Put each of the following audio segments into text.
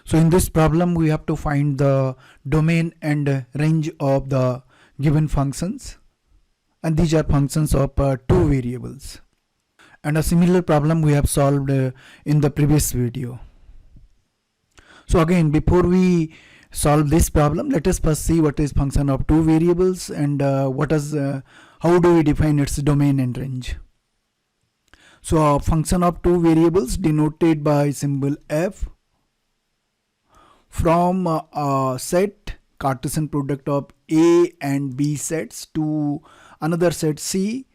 So in this problem, we have to find the domain and range of the given functions, and these are functions of two variables. And a similar problem we have solved in the previous video. So again, before we solve this problem, let us first see what is function of two variables and how do we define its domain and range. So a function of two variables denoted by symbol f from a set Cartesian product of A and B sets to another set C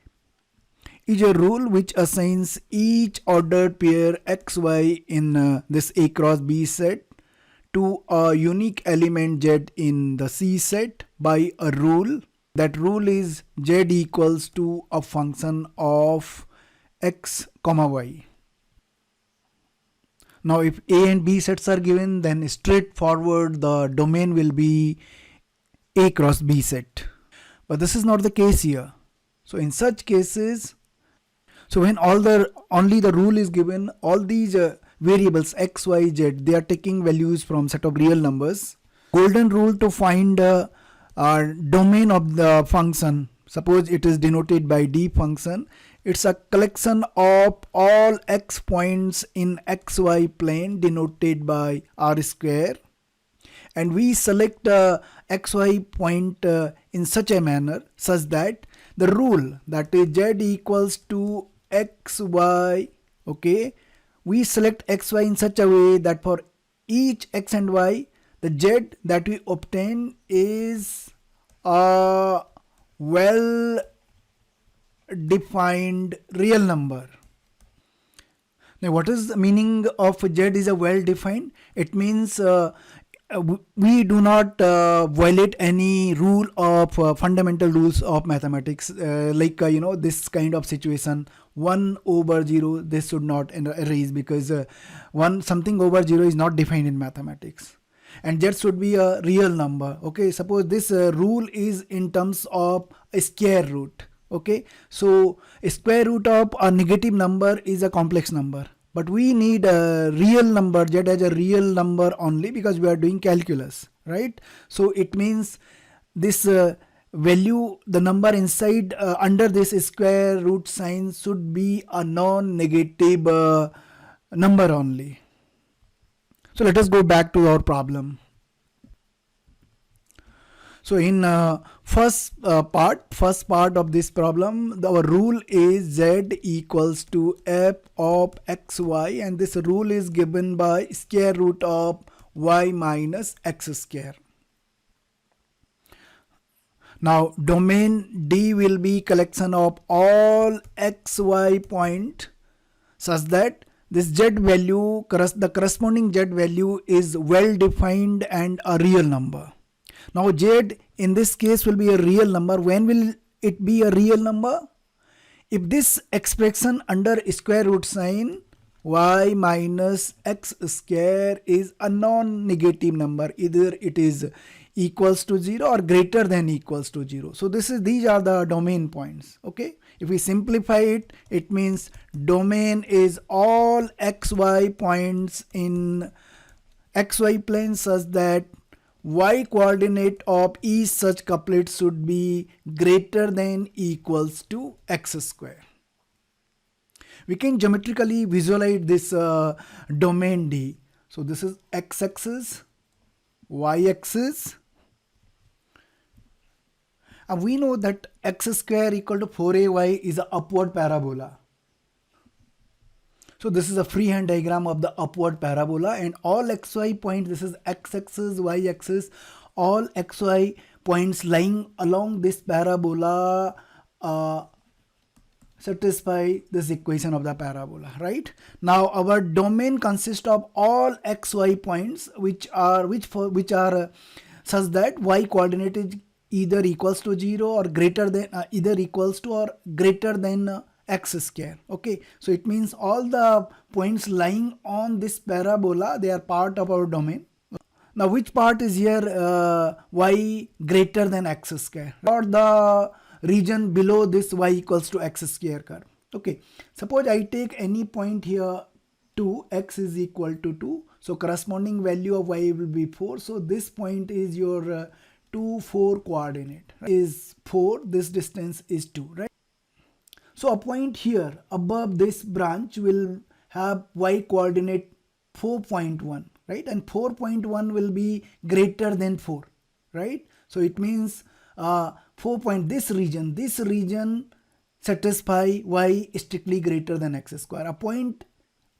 is a rule which assigns each ordered pair xy in this A cross B set to a unique element z in the C set by a rule. That rule is z equals to a function of x comma y. Now if A and B sets are given, then straightforward the domain will be A cross B set. But this is not the case here. So in such cases, so when only the rule is given, all these variables x, y, z, they are taking values from set of real numbers. Golden rule to find domain of the function, suppose it is denoted by d function. It's a collection of all x points in xy plane denoted by r square, and we select xy point in such a manner such that the rule, that is z equals to xy, okay, we select xy in such a way that for each x and y, the z that we obtain is a well defined real number. Now what is the meaning of z is a well defined? It means we do not violate any rule of fundamental rules of mathematics, this kind of situation, 1 over 0, this should not erase, because something over 0 is not defined in mathematics, and z should be a real number. Okay, suppose this rule is in terms of a square root. Okay, so a square root of a negative number is a complex number, but we need a real number, z as a real number only, because we are doing calculus, right? So it means this value, the number inside under this square root sign should be a non-negative number only. So let us go back to our problem. So in first part of this problem, our rule is z equals to f of xy, and this rule is given by square root of y minus x square. Now domain D will be collection of all xy point such that this z value, the corresponding z value is well defined and a real number. Now z in this case will be a real number. When will it be a real number? If this expression under square root sign y minus x square is a non-negative number, either it is equals to 0 or greater than equals to 0. So these are the domain points. Okay, if we simplify it, it means domain is all xy points in xy plane such that y coordinate of each such couplet should be greater than equals to x square. We can geometrically visualize this domain D. So this is x-axis, y-axis, and we know that x square equal to 4ay is an upward parabola. So this is a freehand diagram of the upward parabola, and all xy points, this is x-axis, y-axis, all xy points lying along this parabola satisfy this equation of the parabola, right? Now our domain consists of all xy points which are such that y coordinate is either equals to 0 or greater than either equals to or greater than x square. Okay, so it means all the points lying on this parabola, they are part of our domain. Now which part is here y greater than x square, or the region below this y equals to x square curve? Okay, suppose I take any point here 2, x is equal to 2. So corresponding value of y will be 4. So this point is your 2, 4 coordinate, right? Is 4, this distance is 2, right? So a point here above this branch will have y coordinate 4.1, right? And 4.1 will be greater than 4, right? So it means 4 point, this region satisfy y strictly greater than x square. A point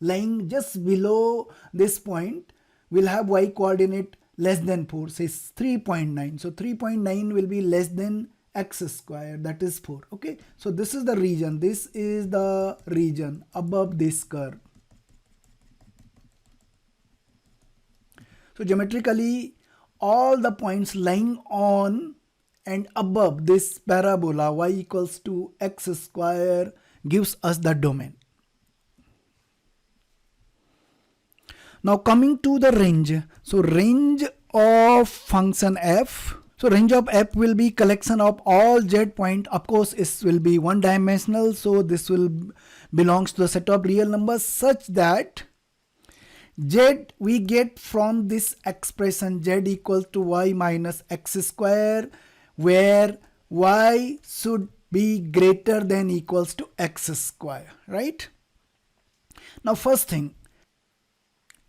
lying just below this point will have y coordinate less than 4, say 3.9. So 3.9 will be less than x square, that is 4. Okay, so this is the region, this is the region above this curve. So geometrically all the points lying on and above this parabola y equals to x square gives us the domain. Now coming to the range. So range of function f. So range of f will be collection of all z point. Of course it will be one dimensional, so this will belongs to the set of real numbers such that z we get from this expression z equals to y minus x square, where y should be greater than equals to x square, right? Now first thing,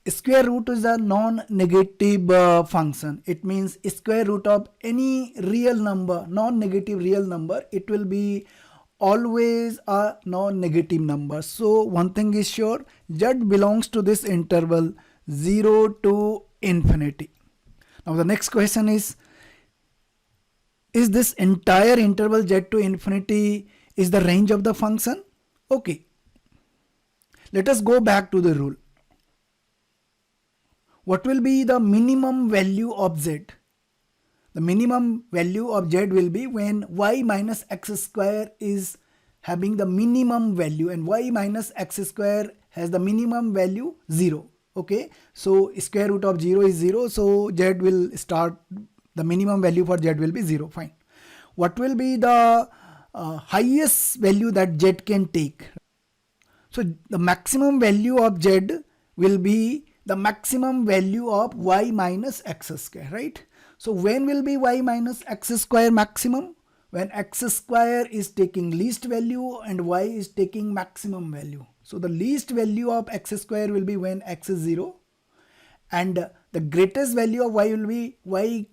square root is a non-negative function. It means square root of any real number, non-negative real number, it will be always a non-negative number. So one thing is sure, z belongs to this interval 0 to infinity. Now the next question is this entire interval z to infinity is the range of the function? Okay, let us go back to the rule. What will be the minimum value of z? The minimum value of z will be when y minus x square is having the minimum value, and y minus x square has the minimum value 0. Okay, so square root of 0 is 0, so z will start, the minimum value for z will be 0. Fine. What will be the highest value that z can take? So the maximum value of z will be the maximum value of y minus x square, right? So when will be y minus x square maximum? When x square is taking least value and y is taking maximum value. So the least value of x square will be when x is 0, and the greatest value of y will be y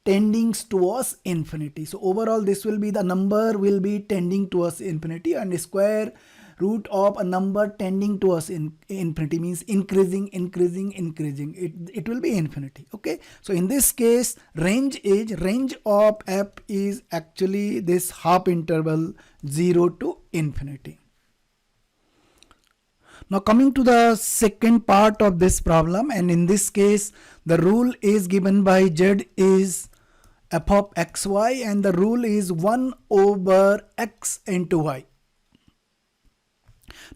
tending towards infinity. So overall this will be, the number will be tending towards infinity, and square root of a number tending towards infinity means increasing, it will be infinity. Okay, so in this case range of f is actually this half interval 0 to infinity. Now coming to the second part of this problem, and in this case the rule is given by z is f of xy, and the rule is 1 over x into y.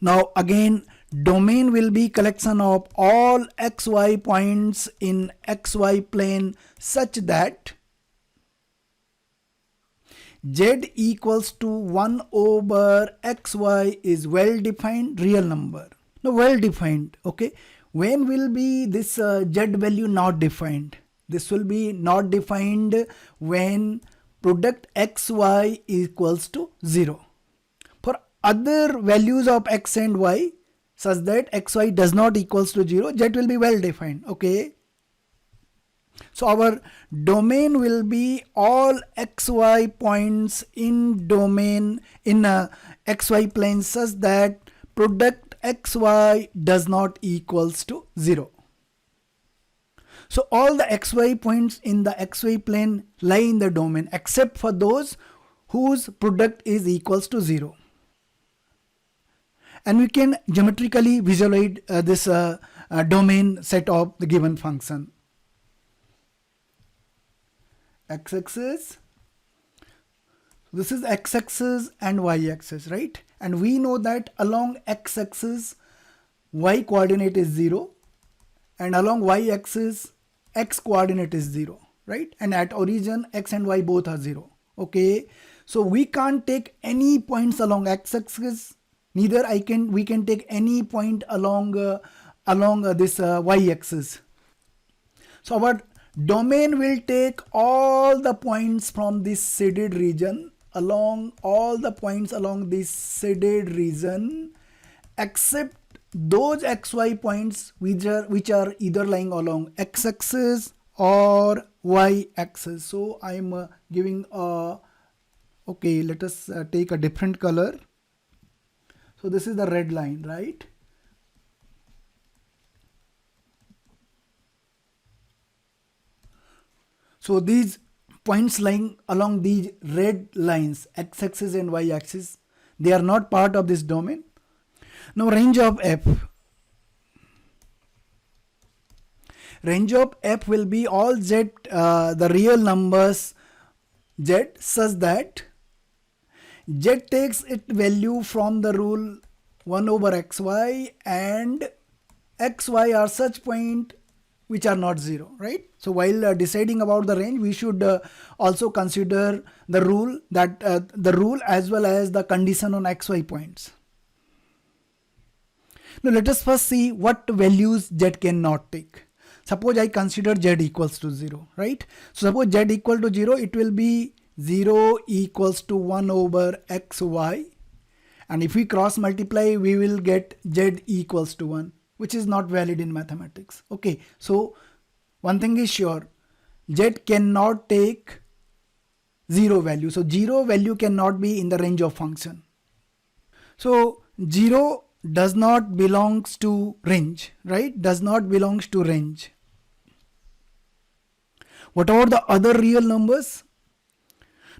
Now again, domain will be collection of all xy points in xy plane such that z equals to 1 over xy is well defined real number. Now well defined, okay. When will be this z value not defined? This will be not defined when product xy equals to 0. For other values of x and y such that xy does not equals to 0, z will be well defined. Okay, so our domain will be all xy points in domain in a xy plane such that product xy does not equals to 0. So all the xy points in the xy plane lie in the domain except for those whose product is equals to 0. And we can geometrically visualize this domain set of the given function. X-axis, this is x-axis and y-axis, right? And we know that along x-axis y coordinate is 0, and along y-axis x coordinate is 0, right? And at origin x and y both are 0. Okay, so we can't take any points along x-axis, neither we can take any point along along this y-axis. So our domain will take all the points from this shaded region, along all the points along this shaded region, except those xy points which are either lying along x-axis or y-axis. So I am giving a, okay, let us take a different color. So this is the red line, right? So these points lying along these red lines, x-axis and y-axis, they are not part of this domain. Now range of f. Range of f will be all z, the real numbers z, such that z takes its value from the rule 1 over xy, and xy are such point which are not 0, right? So while deciding about the range, we should also consider the rule, that the rule as well as the condition on xy points. Now let us first see what values z cannot take. Suppose I consider z equals to 0, right? So suppose z equal to 0, it will be 0 equals to 1 over xy, and if we cross multiply, we will get z equals to 1, which is not valid in mathematics. Okay, so one thing is sure, z cannot take 0 value. So 0 value cannot be in the range of function. So 0 does not belongs to range, right? Does not belongs to range. What about the other real numbers?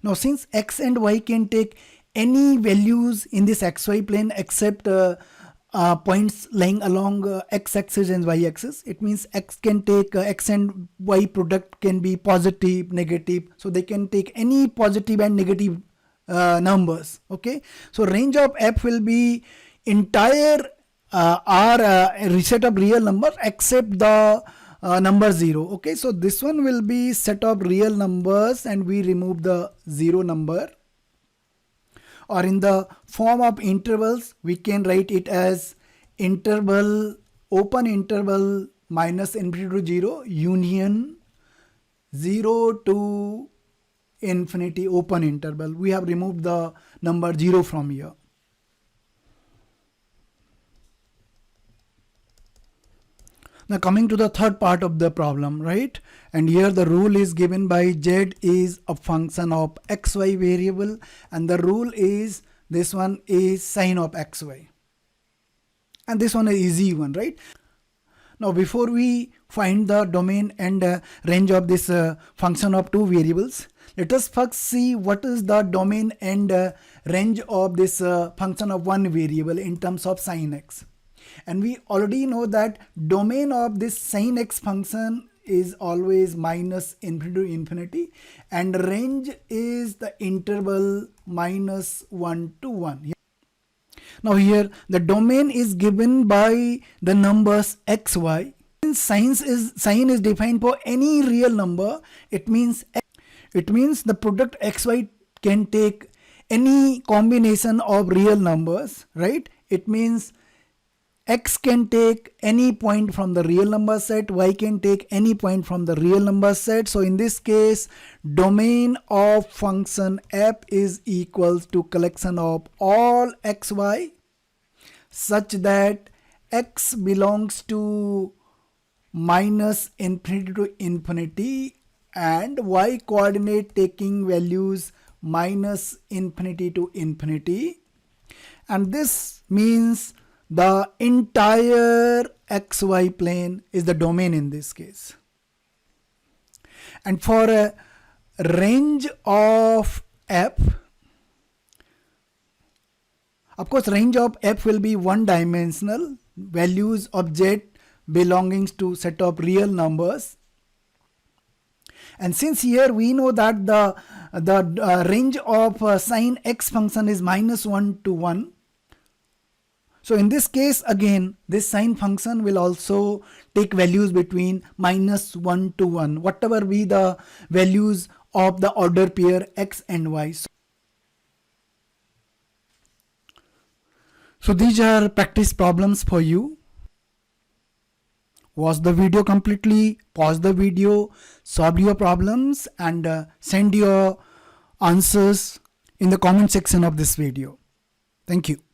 Now since x and y can take any values in this xy plane except points lying along x-axis and y-axis, it means x can take x and y product can be positive, negative, so they can take any positive and negative numbers. Okay, so range of f will be entire set of real numbers except the number 0. Okay, so this one will be set of real numbers and we remove the 0 number. Or in the form of intervals, we can write it as interval, open interval minus infinity to 0, union 0 to infinity, open interval. We have removed the number 0 from here. Now coming to the third part of the problem, right? And here the rule is given by z is a function of xy variable, and the rule is this one is sine of xy. And this one is easy one, right? Now before we find the domain and range of this function of two variables, let us first see what is the domain and range of this function of one variable in terms of sine x. And we already know that domain of this sine x function is always minus infinity to infinity, and range is the interval minus 1 to 1. Now here the domain is given by the numbers xy. Since sine is defined for any real number, it means the product xy can take any combination of real numbers, right? It means x can take any point from the real number set, y can take any point from the real number set. So in this case, domain of function f is equals to collection of all xy such that x belongs to minus infinity to infinity and y coordinate taking values minus infinity to infinity, and this means the entire xy plane is the domain in this case. And for a range of f, of course range of f will be one dimensional, values of z belonging to set of real numbers. And since here we know that the range of sine x function is minus 1 to 1, so in this case again this sine function will also take values between minus 1 to 1, whatever be the values of the order pair x and y. So these are practice problems for you. watch the video completely, pause the video, solve your problems, and send your answers in the comment section of this video. Thank you.